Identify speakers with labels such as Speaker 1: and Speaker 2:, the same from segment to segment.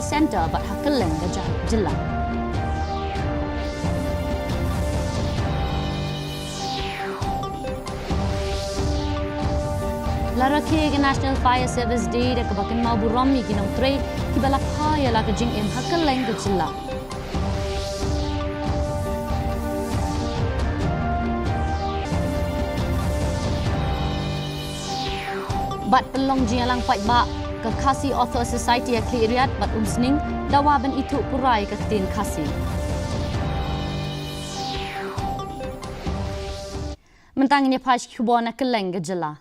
Speaker 1: Center but Hakalang Jilla. Larake National Fire Service Day da kabakan maburomi ginong trade kibala kaya la kajing em Hakalang Jilla. Bat pelong jingalang fight ba ke KHASI Author Society ya Kliriat bat umsning dawaban itu purai ke ketin KHASI. Mentangnya pas kubona keleng gejala.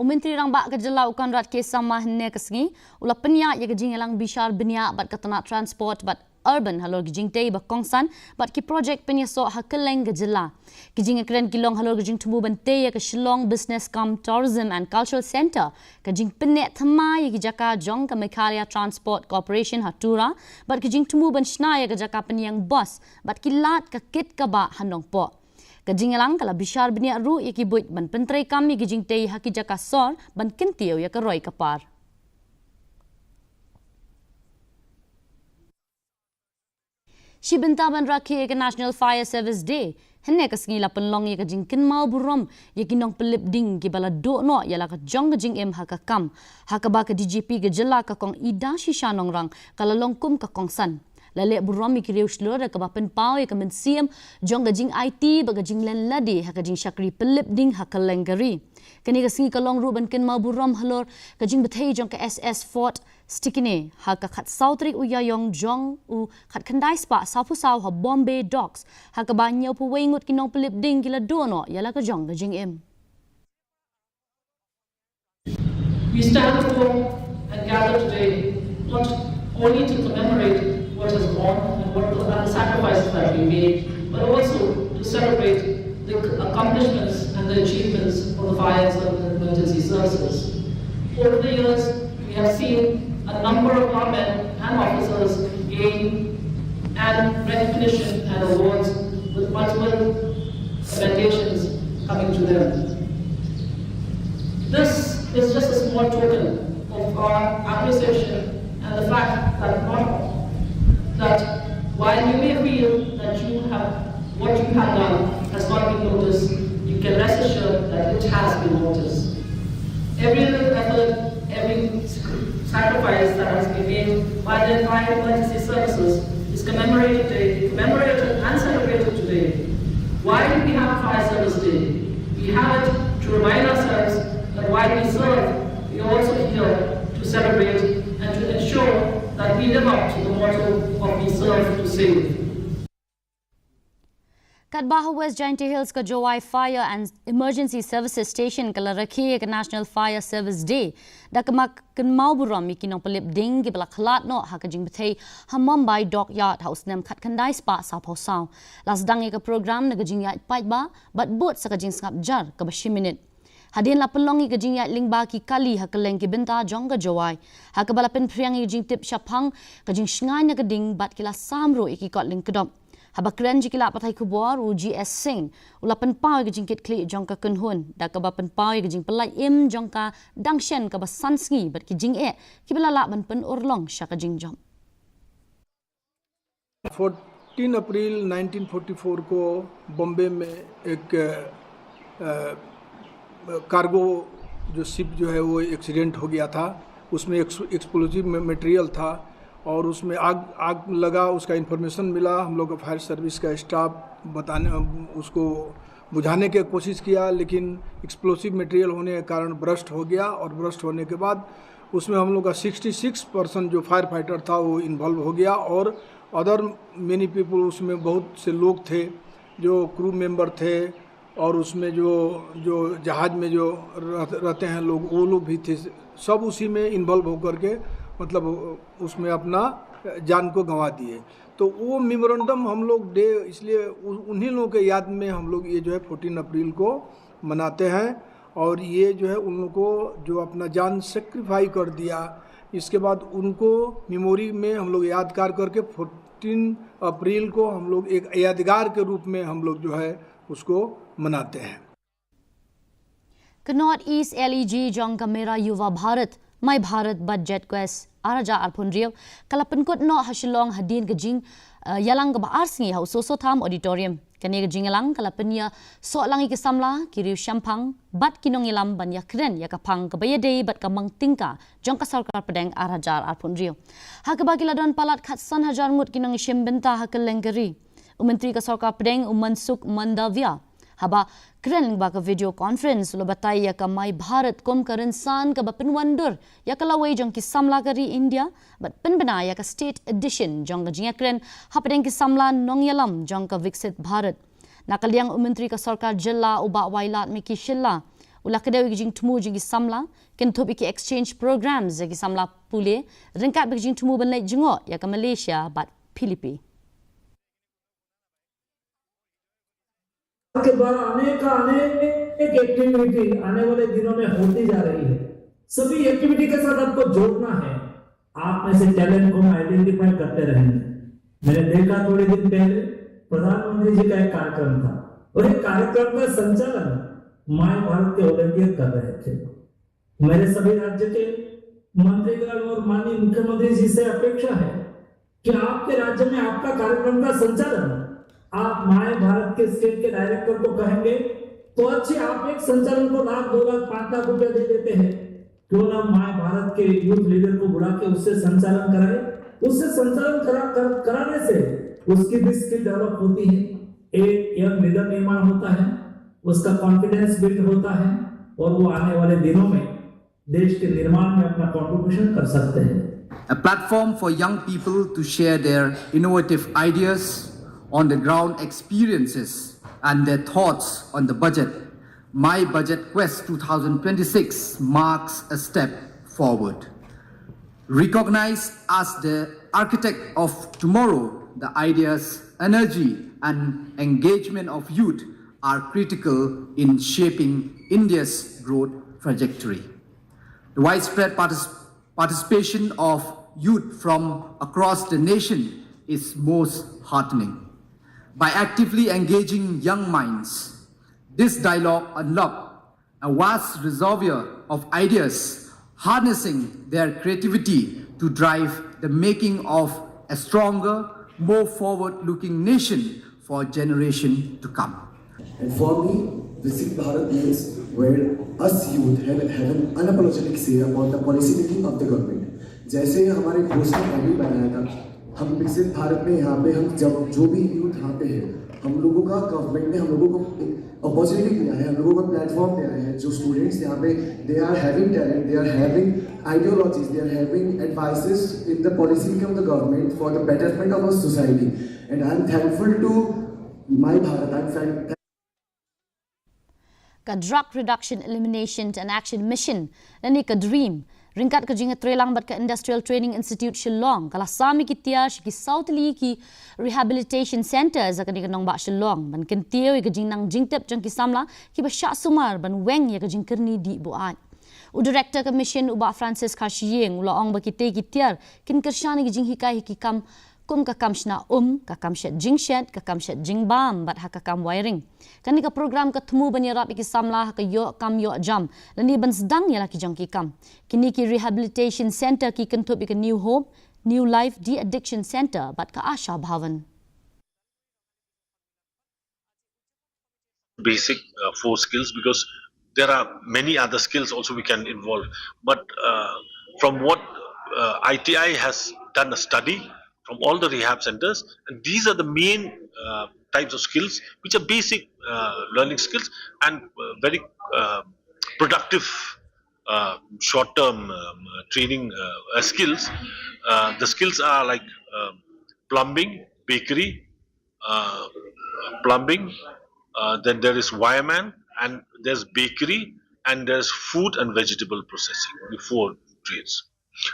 Speaker 1: Menteri rang bak kejela ukan rat kes sama hne kesengi ula penya ya gejing elang bishar benya bat katana transport bat urban halor gejing tei ba kongsan bat ki project penya so hakeleng gejela gejing kren kilong halor gejing tumu bante ya ke Shillong Business Cum Tourism and Cultural Center gejing penek thama ya gejaka jong ke MEGHALAYA Transport Corporation hatura bat gejing tumu ban shna ya gejaka penyang bos bat kilat ke kit ka ba handong po Kajing elang kala bishar benia ru iki buit ban pentrai kami gijing tei haki jaka sor ban kentio ya keroi kapar. Shibenta ban rakhi ke National Fire Service Day henne kasengi la penlong ya kajing kin mau burom ya kinong pelip ding ki bala do no ya la ka jong gijing em haka kam haka ba ka DGP ke jela ka kong ida shishanong rang kala longkum ka kongsan. Lalek buromi kiriu seluruh kebapan pau ya kemen siam jong gajing IT bagajing len ladi hakajing syakri pelip ding hakalengari kini kasingi kalong ruban ken mau burom halor gajing bethai jong ke SS Fort Stikine haka khat sautrik uyayong jong u khat kandai spa sapu saw ha Bombay Docks haka banyau pu wengut kinong pelip ding kila dono yala ka jong gajing em.
Speaker 2: We stand before and gather today not only to commemorate what has gone and what the sacrifices that we made, but also to celebrate the accomplishments and the achievements of the fire and emergency services. Over the years, we have seen a number of our men and officers gain and recognition and awards with multiple commendations coming to them. This is just a small token of our appreciation and the fact that while you may feel that what you have done has not been noticed, you can rest assured that it has been noticed. Every little effort, every sacrifice that has been made by the fire emergency services is commemorated and celebrated today. Why do we have Fire Service Day? We have it to remind ourselves that while we serve, we are also here to celebrate and to ensure that we live up to the motto of we serve to save.
Speaker 1: Katbaha West Giant Hills ka Jowai Fire and Emergency Services Station kala rakhi ke National Fire Service Day da kamak kan mau buram ikinong pelip ding ki balak halat no hakajing bethei ha Mumbai Dockyard House nem khat kandai spa sa phosau las dang ka program na gajing ya pai ba but bot sa kajing ngap jar ka 20 minute Hadin la pelongi ke jing ya lingba ki kali hakeleng ki benta jong ka jawai hakabala pen priang ki jing tip shapang ka jing shnganya ka ding bat kila samro iki kot ling kedop habakren jikila patai kubor u GS Singh ula pen pau ki jing kit kli jong ka kunhun da ka ba pen pau ki jing pelai im jong ka dangshen ka ba sansngi bat ki jing ki bala la ban pen urlong sha ka jing jom
Speaker 3: 14 अप्रैल 1944 को बॉम्बे में एक कार्गो जो शिप जो है वो एक्सीडेंट हो गया था उसमें एक्सप्लोजिव मटेरियल था और उसमें आग लगा उसका इन्फॉर्मेशन मिला हम लोग फायर सर्विस का स्टाफ उसको बुझाने की कोशिश किया लेकिन एक्सप्लोसिव मटेरियल होने के कारण ब्रस्ट हो गया और ब्रस्ट होने के बाद उसमें हम लोग का 66% जो फायर फाइटर था वो इन्वॉल्व हो गया और अदर मेनी पीपल उसमें बहुत से लोग थे जो क्रू मेंबर थे और उसमें जो जहाज़ में जो रहते हैं लोग वो लोग भी थे सब उसी में इन्वॉल्व होकर के मतलब उसमें अपना जान को गंवा दिए तो वो मेमोरेंडम हम लोग डे इसलिए उन्हीं लोगों के याद में हम लोग ये जो है 14 अप्रैल को मनाते हैं और ये जो है उन लोगों को जो अपना जान सेक्रीफाई कर दिया इसके बाद उनको मेमोरी में हम लोग यादगार करके 14 अप्रैल को हम लोग एक यादगार के रूप में हम लोग जो है उसको मनाते हैं।
Speaker 1: North East LEG jong kamera Yuva Bharat My Bharat budget quest araja alpun rio kala penkut no hasilong hadin gejing yalang ke arsingi hau so tham auditorium kani gejing yalang kala penya so langi ke samla kiriu syampang bat kinong ilam ban ya kren ya kapang ke bayade bat kamang tingka jong ka sarkar pedang araja alpun rio ha ke bagi ladon palat khatsan hajar ngut kinong isim benta ha ke lenggeri menteri ka sarkar pedang Mansukh Mandavia haba keren ba ka video conference lo batai ya ka My Bharat kom ka insan ka ba penwandur ya ka lawai jong ki samla kari India bat penbena ya ka state edition jong ka jinga keren hapdeng ki samla nong yalam jong ka Viksit Bharat nakaliang menteri ka sarkar jilla uba wailat mi ki shilla ula kedewi jing tumu jing ki samla ken thobi ki exchange programs ki samla pule ringkat bi jing tumu ban lai jingo ya ka Malaysia bat Philippines
Speaker 4: के द्वारा अनेक एक्टिविटी आने वाले दिनों में होती जा रही है। सभी एक्टिविटी के साथ आपको जोड़ना है। आप में से टैलेंट को आइडेंटिफाई करते रहेंगे। मैंने देखा थोड़े दिन पहले प्रधानमंत्री जी का एक कार्यक्रम था और एक कार्यक्रम का संचालन माय भारत के वॉलंटियर कर रहे थे। मेरे सभी राज्य के मंत्रीगण और माननीय मुख्यमंत्री जी से अपेक्षा है कि आपके राज्य में आपका कार्यक्रम का संचालन आप माय भारत के स्टेट के डायरेक्टर को कहेंगे तो अच्छे आप एक संचालन को लाख 2 लाख 5 लाख रुपया दे देते हैं क्यों ना माय भारत के यूथ लीडर को बुला के उससे संचालन कराए उससे संचालन कराने से उसकी भी स्किल डेवलप होती है एक यंग लीडर निर्माण होता है उसका कॉन्फिडेंस बिल्ड होता है और वो आने वाले दिनों में देश के निर्माण में अपना कंट्रीब्यूशन कर सकते हैं
Speaker 5: A platform for young people to share their innovative ideas on the ground experiences and their thoughts on the budget, My Budget Quest 2026 marks a step forward. Recognized as the architect of tomorrow, the ideas, energy and engagement of youth are critical in shaping India's growth trajectory. The widespread participation of youth from across the nation is most heartening. By actively engaging young minds, this dialogue unlocked a vast reservoir of ideas, harnessing their creativity to drive the making of a stronger, more forward-looking nation for generations to come.
Speaker 6: And for me, Viksit Bharat means where us youth have an unapologetic say about the policy making of the government. जैसे हमारे घोषणा अभी बनाया था हम विकसित भारत में यहाँ पे हम जब जो भी यूथ यहाँ पे है हम लोगों का गवर्नमेंट ने हम लोगों को अपॉर्चुनिटी दिया है हम लोगों को प्लेटफॉर्म दिया है जो स्टूडेंट्स यहाँ पे they are having talent they are having ideologies they are having advices in the policy of the government for the betterment of our society and I am thankful to my Bharat I am
Speaker 1: ka drug reduction elimination and action mission lani ka dream ringkat ka jinga trelang bat ka industrial training institute Shillong kala sami ki tia ki south li ki rehabilitation centers ka ni ka nong ba Shillong ban ken tio ka jing nang jingtep jang ki samla ki ba sha sumar ban weng ya ka jing kerni di buat u director commission uba Francis Khashiyeng ula ong ba ki te ki tiar kin kershani ki jing hikai ki kam kum ka kam shna ka kam shet jing shet ka kam shet jing bam bat ha ka kam wiring kani ka program ka thumu ban yarap ki samla ka yo kam yo jam lani ban sedang ya ki jong ki kam kini ki rehabilitation center ki kan thobi ka new hope new life de addiction center bat ka Asha Bhavan
Speaker 7: basic 4 skills because there are many other skills also we can involve but from what ITI has done a study from all the rehab centers and these are the main types of skills which are basic learning skills and very productive short-term training skills. The skills are like plumbing, bakery, then there is wireman and there's bakery and there's food and vegetable processing, the 4 trades.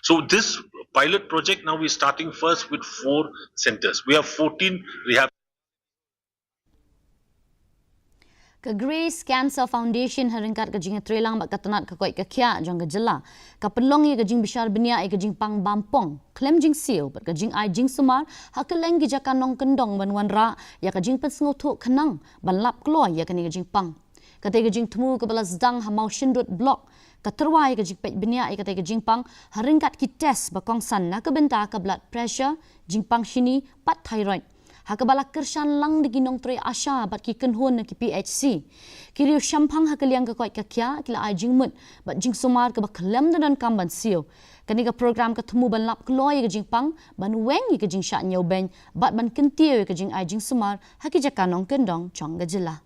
Speaker 7: So this pilot project now we're starting first with 4 centers. We have 14 rehab.
Speaker 1: Ke Grace Cancer Foundation haringkat ke jing trelang bak katanat ke koi ke kia jong ke jela. Ke pelong ye ke jing bishar benia ke jing pang bampong. Klem jing siu ber ke jing ai jing sumar ha ke leng gi jaka nong kendong ban wan ra ya ke jing pet ngotu kenang ban lap kloy ya ke ni ke jing pang. Kate ke jing temu ke balas dang ha mau shindut blok. Keterwai ke jing pet benia ke kate ke jing pang haringkat ki test bakong san na ke benta ke blood pressure jing pang shini pat thyroid. Hakabala kershan lang di ginong tre asya bat ki kenhun ki PHC. Kiriu syampang hakaliang ke koi kakya kila ai jingmut bat jing sumar ke baklem dan kamban sio. Kani ke program ketemu ban lap kloy ke jing pang ban weng ke jing syak nyau ben bat ban kentiu ke jing ai jing sumar haki jakanong kendong chong gejela.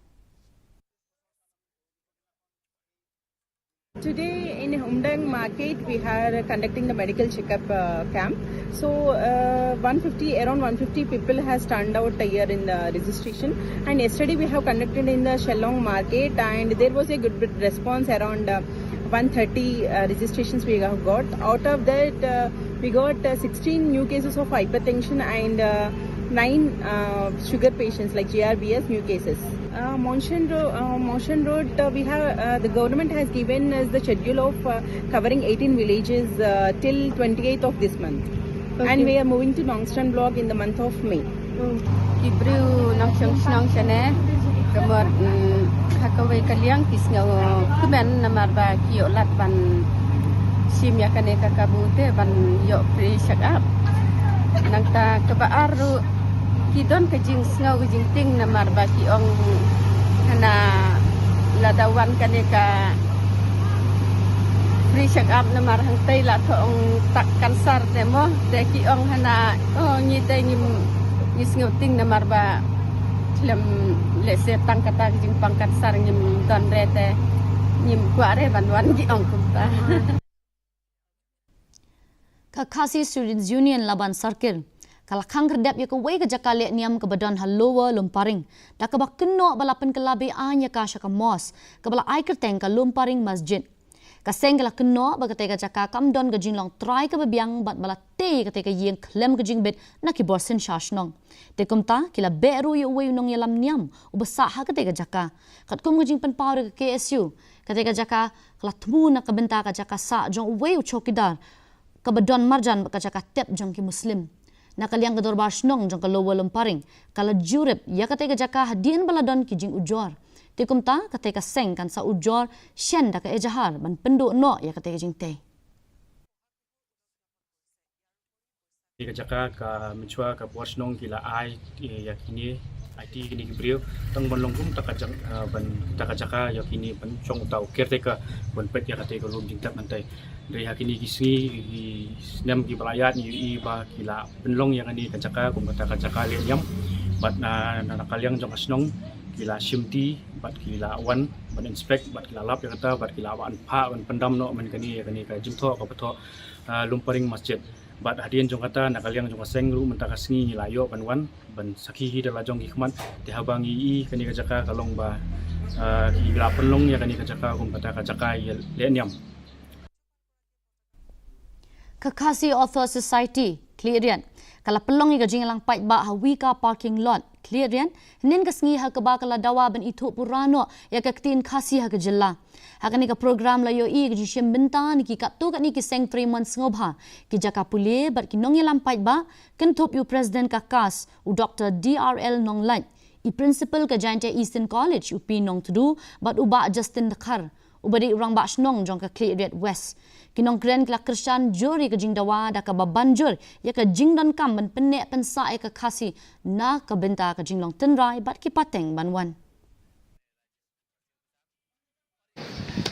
Speaker 8: Today in Humdang market we are conducting the medical checkup camp. So around 150 people has turned out here in the registration, and yesterday we have conducted in the Shillong market and there was a good response around 130 registrations we have got. Out of that we got 16 new cases of hypertension and 9 sugar patients like GRBS new cases. Monsoon Road we have the government has given us the schedule of covering 18 villages till 28th of this month. Okay. And we are moving to Nongstran block in the month of May.
Speaker 9: Ibru nong chane kamar hakawai kaliang kisngo kuben namar ba kiyo lat ban simya kane kakabute ban yo pre shak up nangta kabaaru kidon kajing sngo kajing ting namar ba kiong hana ladawan kane ka free check up namar hang tay la thong tak kansar demo de kiong hana ni tay ni sngo ting namar ba lem lese tang kata jing pangkat sar nyim don rete nyim kuare banwan gi ong kumta
Speaker 1: KHASI Students Union Laban Sarkir kala khang kerdap ya ko wei ke jakale niam ke badan halowa lumparing da ke bak keno balapan ke labe anya ka syaka mos ke bala ai kerteng ke lumparing masjid ka seng kala keno ba ke jaka kamdon ke jinglong try ke bebiang bat bala te ke yeng klem ke jingbet na ki borsen shashnong te kumta kila beru ye wei nong yalam niam ubasa ha ke jaka kat kum ke jing pen power ke KSU ke jaka kala tmu na ke benta ke jaka sa jong wei chokidar ke badon marjan ba ke jaka tep jong ki muslim nakaliang ke dorbar shnong jong ke lowa lumparing kala jurep ya ke jaka hadian baladon ki jing ujor tikum ta ketika seng kan sa ujor shen da ke ejahar ban penduk no ya ketika jing te
Speaker 10: ke jaka ka michwa ka borsnong kila ai ya kini IT kini gibriu tang ban longkum takajang ban takajaka ya kini ban chong tau kerteka ban pet ya ketika lum jing tak antai dari hakini kisni nam ki balayat ni ba kila penlong yang ani kajaka kum takajaka le yam bat na nakaliang jong asnong kila shimti bat kila wan ban inspect bat kila lap yang kata bat kila wan pha ban pendam no man kani ka jingtho ka patho lumparing masjid bat hadian jong kata nakaliang jong seng ru mentakasngi layo ban wan ban sakhi hi dala jong hikmat te habangi i kani ka jaka kalong ba kila penlong ya kani ka jaka kum kata ka jaka le nyam
Speaker 1: KHASI Author Society Clearian kala pelong iga jinglang pait ba hawika parking lot Clearian nin kasngi ha ka ba kala dawa ban itu purano ya ka tin khasi ha ka jilla hakani ka program la yo i gi shim benta ni ki kaptu ka ni ki seng 3 months ngobha ki jaka pule bar ki nong yalam pait ba kan top you president ka kas u Dr. DRL Nonglan i principal ka Jante Eastern College u pi nong tudu bat u ba Justin Dakhar u bari urang ba snong jong ka Clearian West kinong kren kla kershan juri ke jing dawa da ka babanjur ya ka jing dan kam ban penek pensa ka khasi na ka benta ka jinglong tenrai bat ki pateng banwan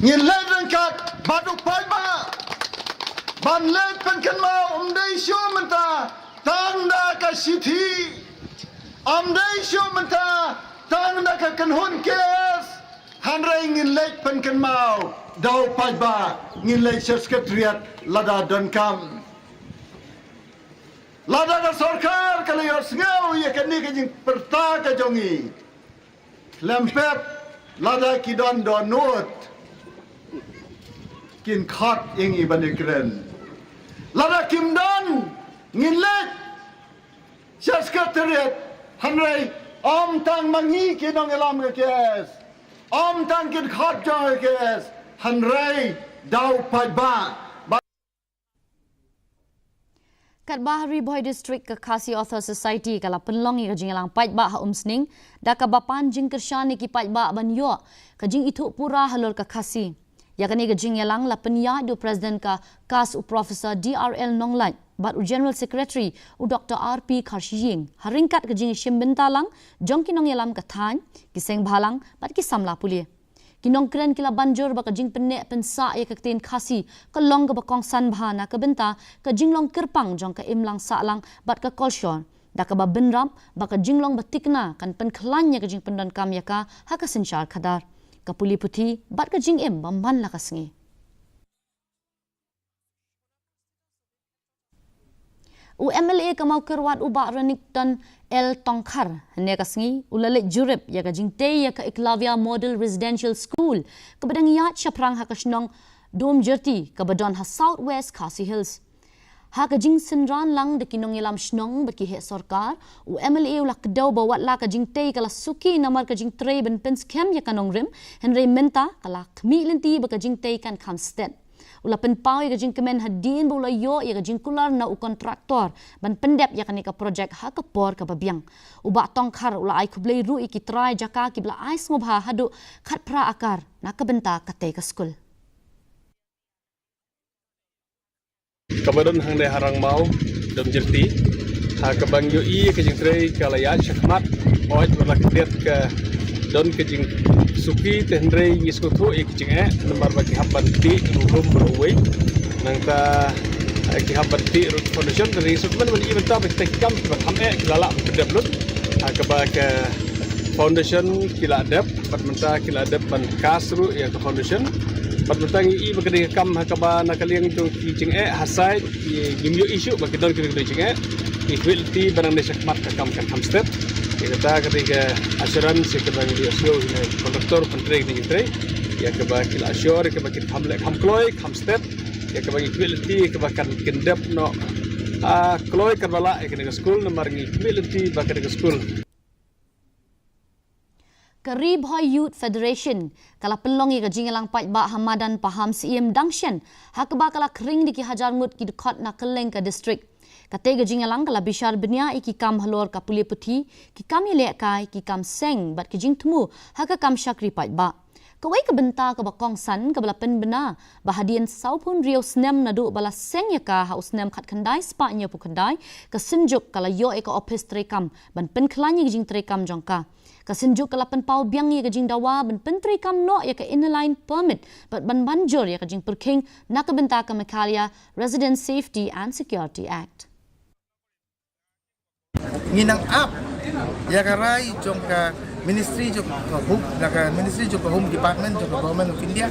Speaker 11: ngin len kat badu pai ba ban len pen kan ma dei shu menta tang da ka sithi dei shu menta tang da ka kan hun kes han rai ngin len pen kan mau dau pai ba ngin lei sekretariat lada dan kam lada da sarkar kala yo ngau ye kan ni ka jing perta ka jongi lempet lada ki don not kin khat ing i bandikren lada kim don ngin lei sekretariat hanrai om tang mangi ki dong elam ke kes tangkit khat joy kes hanrei dau pai ba.
Speaker 1: Kat Bahari Boy District ke KHASI Author Society kala penlongi ke jingalang pait ba ha umsning da ka bapan jing kersyani ki pait ba ban yo ke jing itu pura halor ke KHASI ya kani ke jingalang la penya do president ka KAS u professor DRL Nonglai bat u general secretary u Dr RP Kharshiying haringkat ke jing shimbintalang jongki nong yalam ka than ki seng bhalang bat ki samla pulie kinong kren kila banjur ba kajing penek pensa ya kakten KHASI ka long ka bakong san bhana ka benta ka jinglong kerpang jong ka imlang sa lang bat ka kolshon da ka ba benrap ba ka jinglong batikna kan pen khlanya ka jing pendan kam ya ka ha ka sinchar khadar ka puli puthi bat ka jing em bamban la ka sngi u MLA ka mau kerwat u ba ranik tan El Tongkhar hanya kasngi ulalik jurip ya ka jingte ya ka Iklavia Model Residential School ka badang yat syaprang ha ka snong dom jerti ka badon ha Southwest KHASI Hills ha ka jing senran lang de kinong yalam snong baki he sarkar u MLA ulak daw bawat la ka jingte kala suki namar ka jing tre ben pens kem ya kanong rim henry menta kala khmi lenti ba ka jingte kan khamsted ula penpau ya jing kemen hadin bula yo ya jing kular na u kontraktor ban pendep ya kanika projek ha ka por ka babiang uba Tongkhar ula ai kublei ru iki try jaka ki bla ai ngobha hadu khat pra akar na ka benta ka te ka skul
Speaker 12: kabadon hang de harang mau dom jerti ha ka bang yo i ka jing trei ka la ya chakmat oi bla kdet ka don ke jing suki tenrei yiskutu ik jing nomor bagi haban ti hukum berwei nangta ki haban ti root foundation dari sukman man even ta bek kam ba ham kilala bedablut ka ba ke foundation kila adab pat menta kila adab ban kasru ya ke foundation pat menta i bagade kam ka ba nakaliang tu ki jing hasai gimyo issue bagi don ki jing equality barang de sakmat ka kam kan hamstep kita ketika asuransi kita bagi asur kontraktor kontrak ni kita ya kebakil asur kebakil hamlek hamkloy hamstep ya kebagi equality kebakan kendap no kloy kerbala ya kena school nomor ni equality bakan ke school
Speaker 1: Karib Hoi Youth Federation kala pelongi ka jingalang pait ba hamadan paham CM Dangshan hakba kala kring di ki hajar ngut ki dekat na keleng ka district kate ga jingalang kala bishar benya iki kam halor ka puli puthi ki kam yele kai ki kam seng bat ki jing tmu ha ka kam shakri pai ba kawai ka benta ka bakong san ka bala pen bena bahadian saupun rio snem nadu bala seng ya ka ha usnem khat khandai spa nya pu khandai ka sinjuk kala yo e ka office trekam ban pen khlani ki jing trekam jongka ka sinjuk kala pen pau biang ya ka jing dawa ban pen trekam no ya ka inline permit bat ban banjur ya ka jing perking na ka benta ka MEGHALAYA Resident Safety and Security Act
Speaker 13: nginang up ya karai jongka ministry jongka home daga ministry jongka home department jongka government of India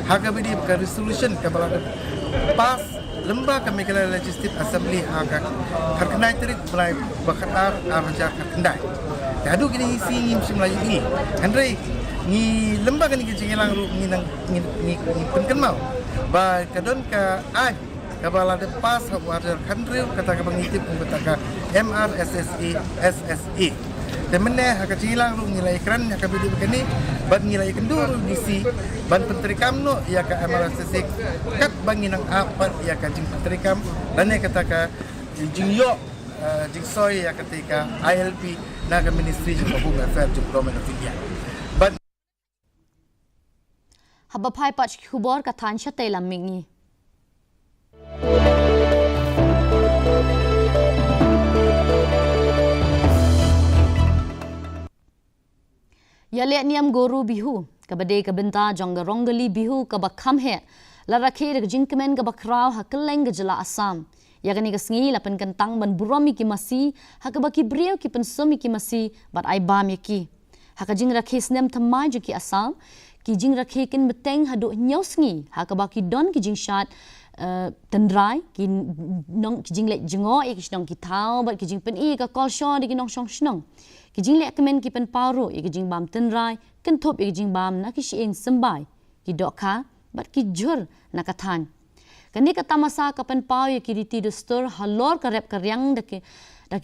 Speaker 13: haga bidi ka resolution ka bala pas lemba ka MEGHALAYA Legislative Assembly haga karkenai terit mulai bakatar arja karkendai adu gini si ngim simlayu ni andre ni lemba kan ni jingelang ru nginang ni penken mau ba kadon ka ai kabala de pas water country kata ka bangitip kung kata ka MRSSE SSE temene haka cilang ru nilai kran ya kabidi begini bad nilai kendur disi ban penteri kamno ya ka MRSSE kat banginang apa ya ka jing penteri kam dan ya kata ka jingyo jingsoy ya ketika ILP naga ministry jung home affairs jung government of India but
Speaker 1: habapai pach khubor ka than chate lamingi Yale niam goru bihu kabade kabenta jongga rongali bihu kabakham he la rakhe de jinkmen ka bakrao hakeleng jala Assam yagani kasngi lapen kentang ban buromi ki masi hakabaki brio ki pensumi ki masi bat ai bam yaki hakajing rakhe snem thamai ki Assam ki jing rakhe kin beteng hadu nyausngi hakabaki don ki jing shat tendrai ki nong ki jing le jingo e ki nong ki thau bat ki jing pen e ka kol sho de ki nong shong shnong ki jing le kemen ki pen paru e ki jing bam tendrai ken thop e ki jing bam na ki shing sambai ki dokha bat ki jur na ka than kani ka tamasa ka pen pau e ki riti dustur halor ka rep ka ryang de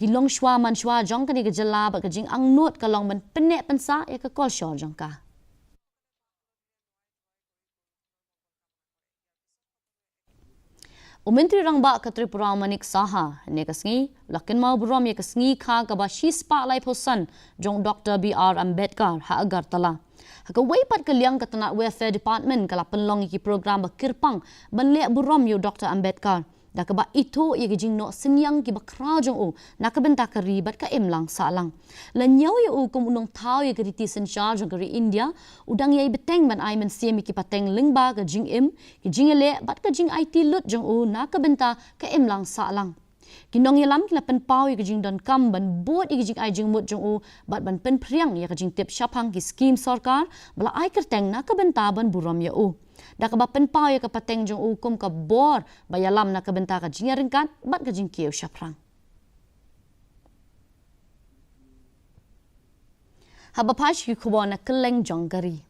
Speaker 1: ki long shwa man shwa jong kani ka jala bat ka jing ang not ka long ban penne pensa e ka kol sho jong ka Menteri Rangba ke Tripura Manik Saha ne kasngi lakin mau buram ye kasngi kha ka ba shispa lai phosan jong Dr. B.R. Ambedkar ha agar tala ha ka weipat ke liang katana welfare department kala penlong ki program ba kirpang ban le buram yo Dr. Ambedkar da ka ba itu ye jing no senyang ki ba kra jong o na ka benta ka ribat ka emlang salang la nyau ye u kum unong thau ye kriti sen charge gari India udang ye beteng ban ai men siemi ki pateng lingba ka jing em ki jing le bat ka jing IT lut jong o na ka benta ka emlang salang kinong ye lam ki la pen pau ye jing don kam ban bot ye jing ai jing mut jong o bat ban pen priang ye jing tip shapang ki scheme sarkar bala ai kerteng na ka benta ban buram ye o da ka ba pen pau ye ka pateng jong o kum ka bor bayalam na ka benta ka jing ringkat bat ka jing kieu shaprang habapash ki khubona keleng jonggari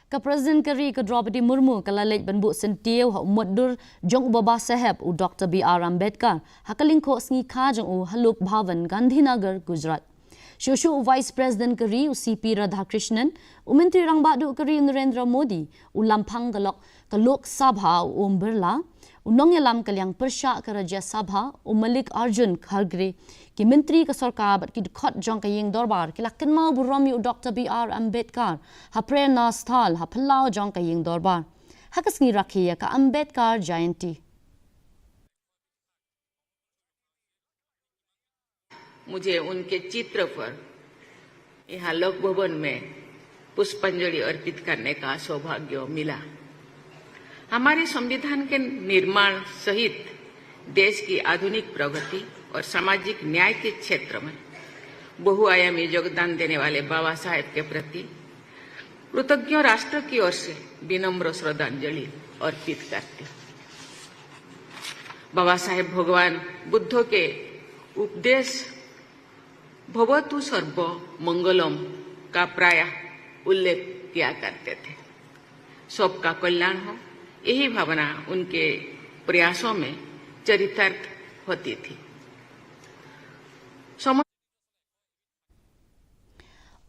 Speaker 1: ka President Kari ka Draupadi Murmu kala lej banbu sentiau ha umur jong baba saheb u Dr. B.R. Ambedkar hakalingko sngi kha jong u Haluk Bhavan Gandhinagar Gujarat Shoshu Vice President Kari u CP Radhakrishnan u Menteri Rangba du Kari Narendra Modi u Lampang ka Lok Sabha u Om Birla u Nongyalam kalyang Persha ka Rajya Sabha u Malik Arjun Kharge ki Menteri ka Sarkar bat ki khot jong ka ying dorbar ki lakin mau buromi u Dr. B.R. Ambedkar ha prerna sthal ha phalau jong ka ying dorbar ha kasngi rakhiya ka Ambedkar Jayanti
Speaker 14: मुझे उनके चित्र पर यहाँ लोक भवन में पुष्पांजलि अर्पित करने का सौभाग्य मिला। हमारे संविधान के निर्माण सहित देश की आधुनिक प्रगति और सामाजिक न्याय के क्षेत्र में बहुआयामी योगदान देने वाले बाबा साहेब के प्रति कृतज्ञ राष्ट्र की ओर से विनम्र श्रद्धांजलि अर्पित करते। बाबा साहेब भगवान बुद्ध के उपदेश भवतु सर्व मंगलम का प्राय उल्लेख किया करते थे। सबका कल्याण हो, यही भावना उनके प्रयासों में चरितार्थ होती थी।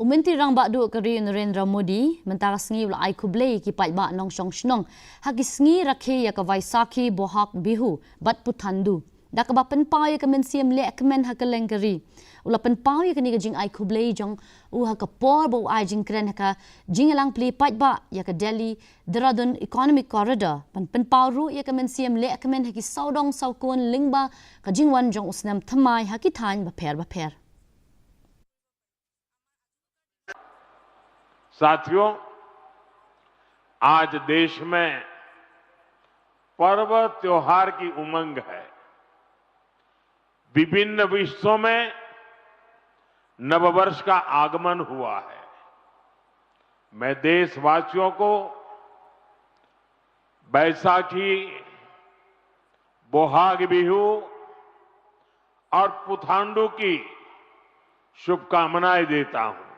Speaker 1: Menteri Rangba du Kari Narendra Modi mentara sngi ula ai kublei ki pai ba nong shong shnong hagi sngi rakhe ya ka Vaisakhi Bohak Bihu bat puthandu da ka ba pen pa ya ka men siam le akmen ha ka lengkari ula pen pa ya ka ni ka jing ai kublei jong u ha ka por bo ai jing kren ha ka jing lang pli pai ba ya ka Delhi Dehradun Economic Corridor pen pa ru ya ka men siam le akmen ha ki saudong saukon lingba ka jing wan jong usnam thamai ha ki thain ba pher
Speaker 15: साथियों, आज देश में पर्व त्योहार की उमंग है। विभिन्न विश्वों में नववर्ष का आगमन हुआ है। मैं देशवासियों को बैसाखी, बोहाग बिहू और पुथांडु की शुभकामनाएं देता हूं।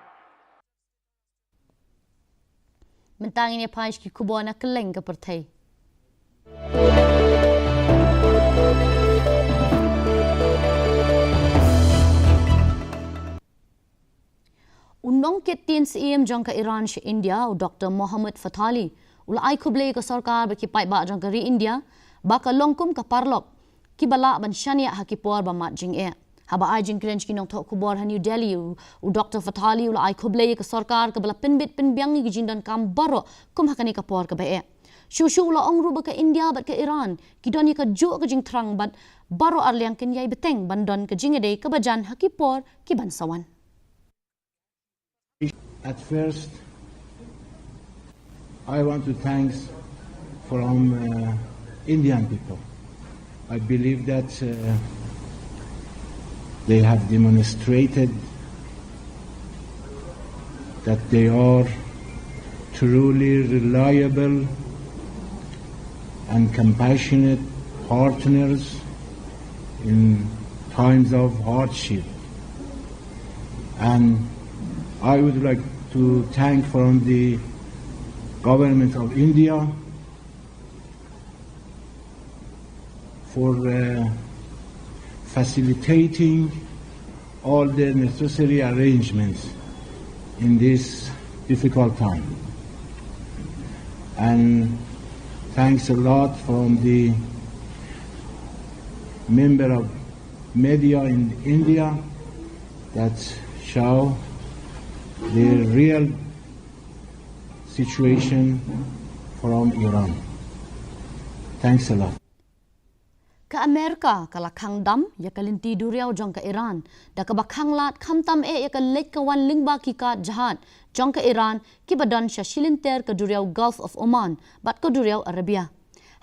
Speaker 1: Mentang ini pais ki kubona keleng ke pertai. Undang ketin CM jang ka Iran she India u Dr. Mohammad Fatali ula ai kublei ka sarkar ba ki pai ba jang ka ri India ba ka longkum ka parlok ki bala ban shania ha ki por ba mat jing e haba ai jing kren ki nong thok kubor ha New Delhi u Dr. Fatali ula ai kublei ka sarkar ka bala pinbit pinbyang gi jindan kam baro kum ha kani ka por ka ba e shushu ula ongru ba ka India ba ka Iran ki doni ka jo ka jing thrang ban baro arliang ken yai beteng ban don ka jing ede ka bajan ha ki por ki ban sawan.
Speaker 16: At first, I want to thank from Indian people. I believe that they have demonstrated that they are truly reliable and compassionate partners in times of hardship. And I would like to thank from the government of India for facilitating all the necessary arrangements in this difficult time. And thanks a lot from the member of media in India that show the real situation from Iran. Thanks a lot.
Speaker 1: Ka Amerika kala khang dam ya kalinti duriau jong ka Iran da ka bakhang lat kham tam ya ka lek ka wan lingba ki ka jahat jong ka Iran ki badan sha shilinter ka duriau Gulf of Oman bat ka duriau Arabia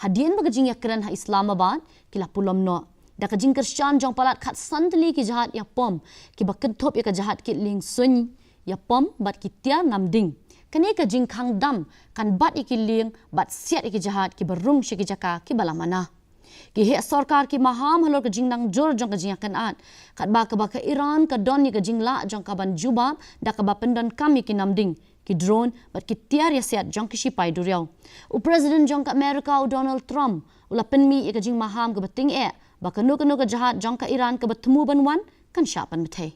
Speaker 1: hadian bagajing ya kran ha Islamabad kila pulom no da ka jing Kristian jong palat khat santli ki jahat ya pom ki bakad thop ya ka jahat ki ling sun ya pom bat ki tia namding kani ka jing khang dam kan bat iki ling bat siat iki jahat ki barung shi ki jaka ki balamana ki he sarkar ki maham halor ka jingnang jor jong ka jingakan at kat ba ka Iran ka don ni ka jingla jong ka ban jubab da ka ba pendon kami ki namding ki drone bat ki tiar ya siat jong ki sipai duriau u president jong ka America u Donald Trump ula penmi ka jing maham ka bating ba ka no ka jahat jong ka Iran ka batemu banwan kan syapan betei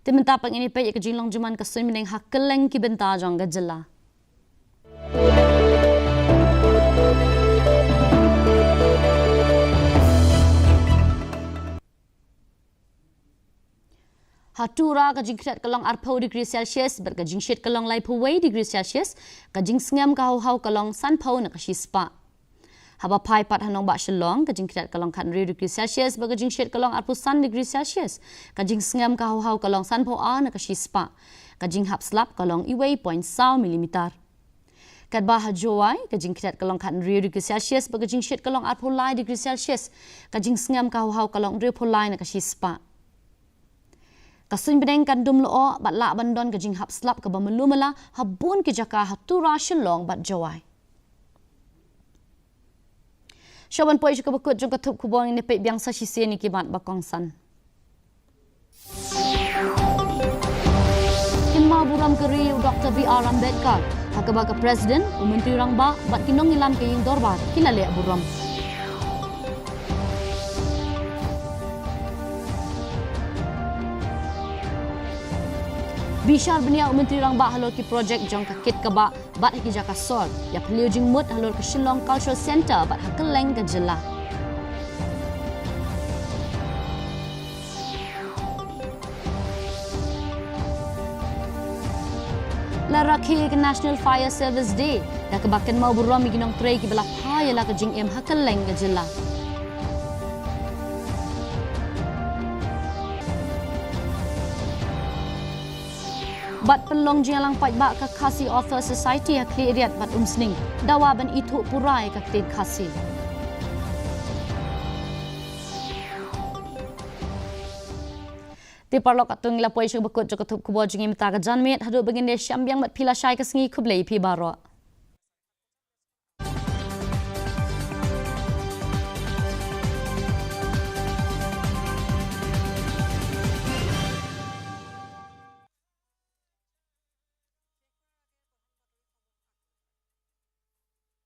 Speaker 1: timenta pang ini pe ka jinglong juman ka sumineng hakeleng ki benta jong ka jela Hatura ka jing kret kalong arpo degree Celsius ber ka jing shet kalong lai puwei degree Celsius ka jing sngam ka hau kalong sanpo na ka shispa haba pai pat hanong ba shalong ka jing kret kalong kan degree Celsius ber ka jing shet kalong arpo san degree Celsius ka jing sngam ka hau kalong sanpo a na ka shispa ka jing hap slap kalong iwei 0.1 milimeter kat bah jowai ka jing kret kalong kan degree Celsius ber ka jing shet kalong arpo lai degree Celsius ka jing sngam ka hau kalong repo lai na ka shispa kasun bedeng kan dum loo bat la bandon ka jing hap slap ka bamelumala habun ki jaka hatura shalong bat jawai Shaban poi ka bakut jong ka thup kubong ni pe biang sa shise ni ki bat bakong san Kimma buram keri Dr. B.R. Ambedkar hakaba ka president u menteri rangba bat kinong ilam ke ying dorbar kilale buram Bishar benia menteri rangba halor ki projek jong ka kit ka ba bat ki jaka sor ya peliu jing mut halor ka Shillong Cultural Center bat hakeleng ka jela la rakhi ka National Fire Service Day da ka baken mau buram mi ginong trei ki bala phaya la ka jing em hakeleng ka jela Bat pelong jialang pat ba ka KHASI Author Society ha klieriat bat umsning dawa ban itu purai ka kted KHASI Ti parlok atung la poi bakut jok thup kubo jingi mita ka janmet hadu begin de syambiang bat pila syai ka sngi khublei pi baro